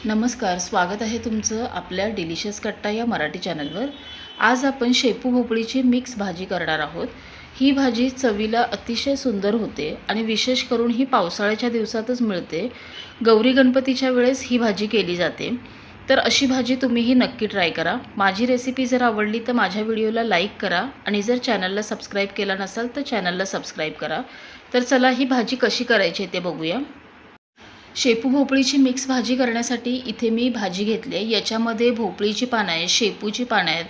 नमस्कार, स्वागत आहे तुमचं आपल्या डिलिशियस कट्टा या मराठी चॅनलवर। आज आपण शेपू भोपळीची मिक्स भाजी करणार आहोत। ही भाजी चवीला अतिशय सुंदर होते आणि विशेष करून ही पावसाळ्याच्या दिवसातच मिळते। गौरी गणपतीच्या वेळेस ही भाजी केली जाते। तर अशी भाजी तुम्हीही नक्की ट्राय करा। माझी रेसिपी जर आवडली तर माझ्या व्हिडिओला लाईक करा आणि जर चॅनलला सबस्क्राईब केला नसेल तर चॅनलला सबस्क्राईब करा। तर चला ही भाजी कशी करायची ते बघूया। शेपू भोपळीची मिक्स भाजी करण्यासाठी इथे मी भाजी घेतली आहे। याच्यामध्ये भोपळीची पानं आहेत, शेपूची पानं आहेत,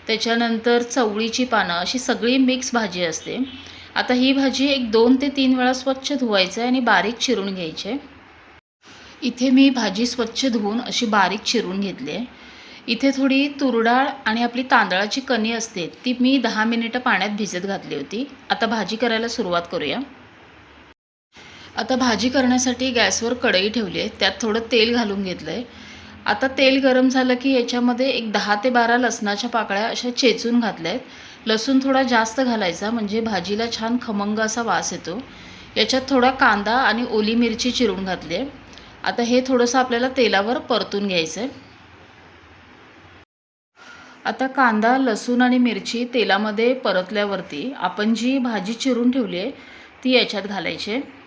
त्याच्यानंतर चवळीची पानं, अशी सगळी मिक्स भाजी असते। आता ही भाजी एक 2 ते 3 वेळा स्वच्छ धुवायचं आहे आणि बारीक चिरून घ्यायची आहे। इथे मी भाजी स्वच्छ धुवून अशी बारीक चिरून घेतली आहे। इथे थोडी तूर डाळ आणि आपली तांदळाची कणी असते ती मी 10 मिनिटं पाण्यात भिजत घातली होती। आता भाजी करायला सुरुवात करूया। आता भाजी करण्यासाठी गॅसवर कढई ठेवली आहे, त्यात थोडं तेल घालून घेतलं आहे। आता तेल गरम झालं की याच्यामध्ये एक 10 ते 12 लसणाच्या पाकळ्या अशा चेचून घातल्या आहेत। लसूण थोडा जास्त घालायचा म्हणजे भाजीला छान खमंग असा वास येतो। याच्यात थोडा कांदा आणि ओली मिरची चिरून घातली आहे। आता हे थोडंसं आपल्याला तेलावर परतून घ्यायचं आहे। आता कांदा, लसूण आणि मिरची तेलामध्ये परतल्यावरती आपण जी भाजी चिरून ठेवली आहे ती याच्यात घालायची आहे।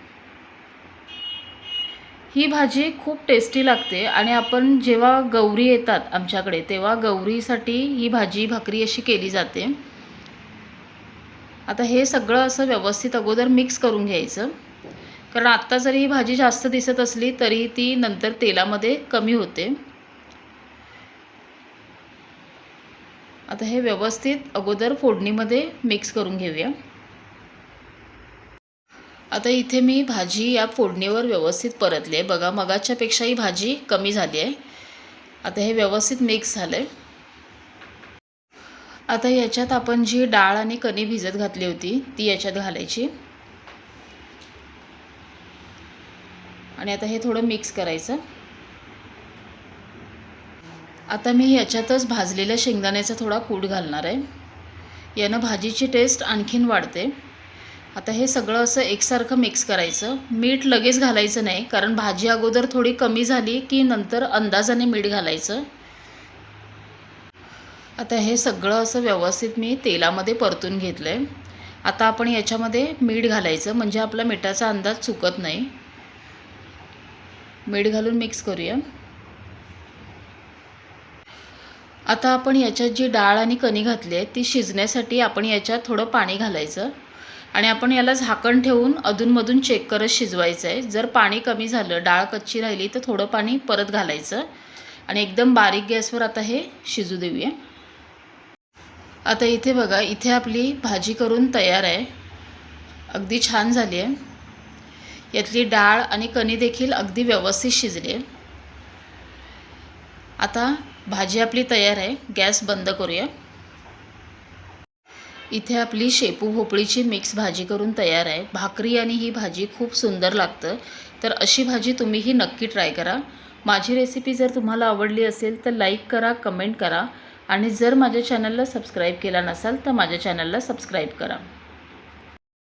ही भाजी खूप टेस्टी लागते आणि आपण जेव्हा गौरी येतात आमच्याकडे तेव्हा गौरीसाठी ही भाजी भाकरी अशी केली जाते। आता हे सगळं असं व्यवस्थित अगोदर मिक्स करून घ्यायचं, कारण आत्ता जरी ही भाजी जास्त दिसत असली तरी ती नंतर तेलामध्ये कमी होते। आता हे व्यवस्थित अगोदर फोडणीमध्ये मिक्स करून घेऊया। आता इथे मी भाजी या फोडणीवर व्यवस्थित परतली आहे। बघा, मगाच्यापेक्षा ही भाजी कमी झाली आहे। आता हे व्यवस्थित मिक्स झालं आहे। आता याच्यात आपण जी डाळ आणि कणी भिजत घातली होती ती याच्यात घालायची आणि आता हे थोडं मिक्स करायचं। आता मी याच्यातच भाजलेल्या शेंगदाण्याचा थोडा कूट घालणार आहे। यानं भाजीची टेस्ट आणखीन वाढते। आता हे सगळं असं एकसारखं मिक्स करायचं। मीठ लगेच घालायचं नाही, कारण भाजी अगोदर थोडी कमी झाली की नंतर अंदाजाने मीठ घालायचं। आता हे सगळं असं व्यवस्थित मी तेलामध्ये परतून घेतलं आहे। आता आपण याच्यामध्ये मीठ घालायचं म्हणजे आपला मिठाचा अंदाज चुकत नाही। मीठ घालून मिक्स करूया। आता आपण याच्यात जी डाळ आणि कणी घातली आहे ती शिजण्यासाठी आपण याच्यात थोडं पाणी घालायचं आणि आपण याला झाकण ठेवून अधूनमधून चेक करत शिजवायचं आहे। जर पाणी कमी झालं, डाळ कच्ची राहिली तर थोडं पाणी परत घालायचं आणि एकदम बारीक गॅसवर आता हे शिजू देऊया। आता इथे बघा, इथे आपली भाजी करून तयार आहे। अगदी छान झाली आहे। यातली डाळ आणि कणी देखील अगदी व्यवस्थित शिजली आहे। आता भाजी आपली तयार आहे। गॅस बंद करूया। इथे आपली शेपू भोपळीची मिक्स भाजी करून तयार आहे। भाकरी आणि ही भाजी खूप सुंदर लागतं। तर अशी भाजी तुम्हीही नक्की ट्राय करा। माझी रेसिपी जर तुम्हाला आवडली असेल तर लाईक करा, कमेंट करा आणि जर माझ्या चॅनलला सबस्क्राईब केला नसाल तर माझ्या चॅनलला सबस्क्राईब करा।